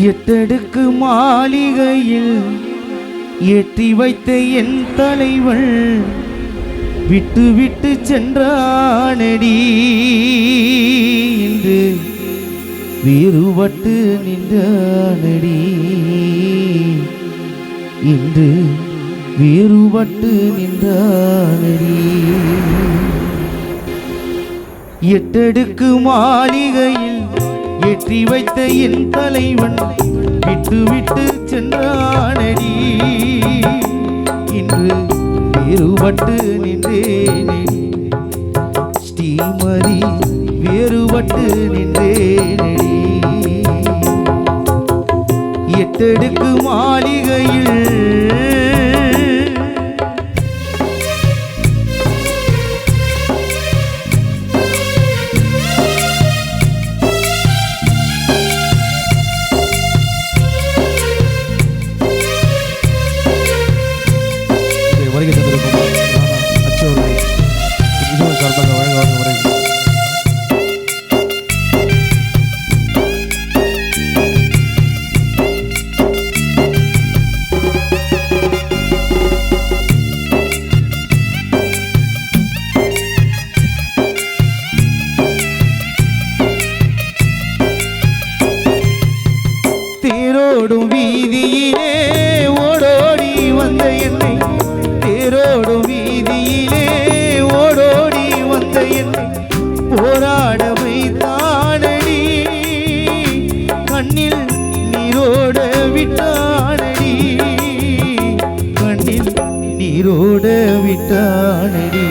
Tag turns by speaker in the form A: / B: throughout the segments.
A: எட்டடுக்கு மாளிகையில் ஏற்றி வைத்த என் தலைவன் விட்டு விட்டு சென்றானடி. இன்று வேறுபட்டு நின்றானடி. இன்று வேறுபட்டு நின்றானடி. எட்டடுக்கு மாளிகையில் ஏற்றி வைத்த என் தலைவன் விட்டு விட்டு சென்றானடி. இன்று வேறுபட்டு நின்றேனடி. ஸ்ரீமதி வேறுபட்டு நின்றேனடி. எட்டடுக்கு மாளிகையில் வருகை தந்திருக்கும் அச்சோர்களை சார்பாக வழங்க வருகிறேன். தேரோடும் வீதியிலே ஓடோடி வந்த என்னை, தேரோடும் வீதியிலே ஓடோடி வந்த என்னை போராட வைத்தானடி. கண்ணில் நீரோட விட்டானடி. கண்ணில் நீரோட விட்டானடி.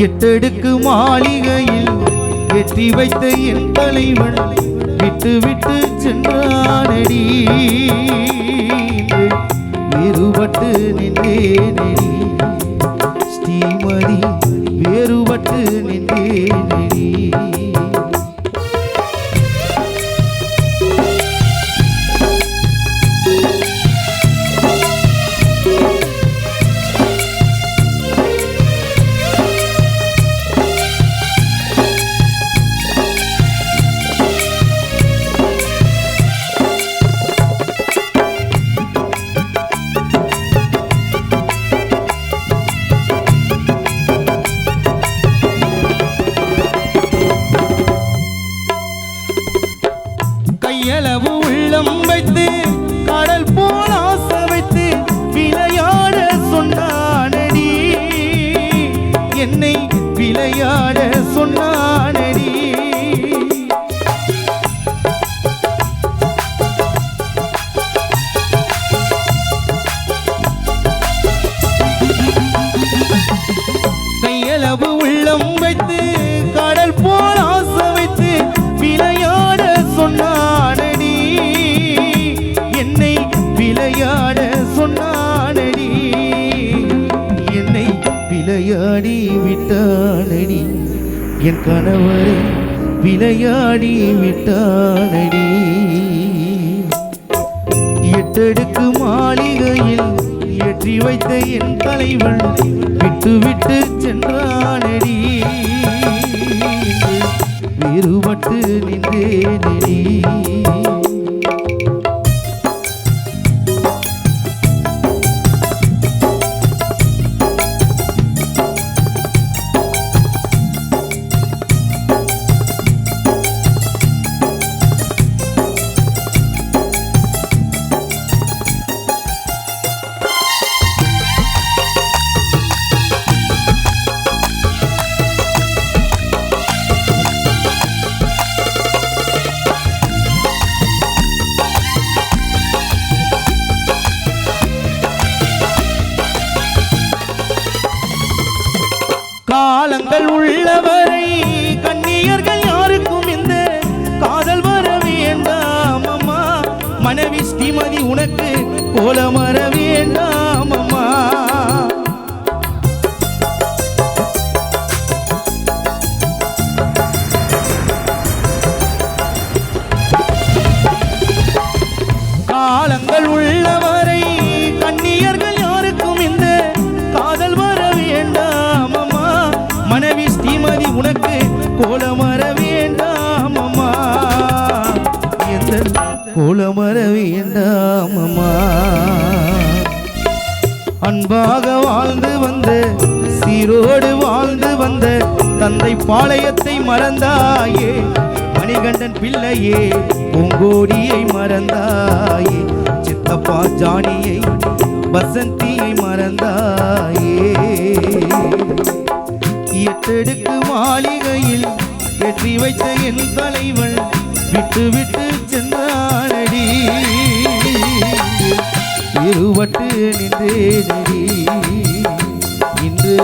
A: எட்டடுக்கு மாளிகையில் ஏற்றி வைத்த என் தலைவன் விட்டு விட்டு சென்றானடி. வேறுபட்டு நின்றேனடி. ஸ்ரீமதி வேறுபட்டு நின்றேனடி. கையளவு உள்ளம் வைத்து கடல் போல் ஆசை வைத்து விளையாட சொன்னானடி. என்னை விளையாட சொன்னானடி. கையளவு உள்ளம் வைத்து கடல் போல் ஆசை வைத்து விளையாட சொன்னானடி. என்னை விளையாட சொன்னானடி. என்னை விளையாடி விட்டானடி. என் கணவரை விளையாடி விட்டானடி. எட்டடுக்கு மாளிகையில் ஏற்றி வைத்த என் தலைவன் விட்டு விட்டு சென்றானடி. வேறுபட்டு நின்றேனடி. காலங்கள் உள்ளவரை கண்ணியர்கள் யாருக்கும் இந்த காதல் வர வேண்டாம் அம்மா. மனைவி ஸ்ரீமதி உனக்கு கோலம் வர வேண்டாம் அம்மா. காலங்கள் உள்ளவரை கண்ணியர்கள் யாருக்கும் இந்த காதல் வர வேண்டாம் அம்மா. மனைவி ஸ்ரீமதி உனக்கு கோலம் வர வேண்டாம் அம்மா. கோலமர வேண்டாமம்மா. அன்பாக வாழ்ந்து வந்த சீரோடு வாழ்ந்து வந்த தந்தை பாளையத்தை மறந்தாயே, மணிகண்டன் பிள்ளையே பூங்கோடியை மறந்தாயே, சித்தப்பா ஜானியை வசந்தியை மறந்தாயே. எட்டெடுக்கு மாளிகையில் ஏற்றி வைத்த என் தலைவன் விட்டு விட்டு சென்றானடி, வேறுபட்டு நின்றேனடி, இன்று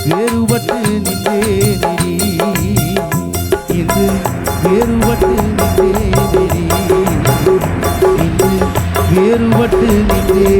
A: வேறுபட்டு நின்றேனடி, இன்று வேறுபட்டு நின்றேனடி, இன்று வேறுபட்டு நின்றே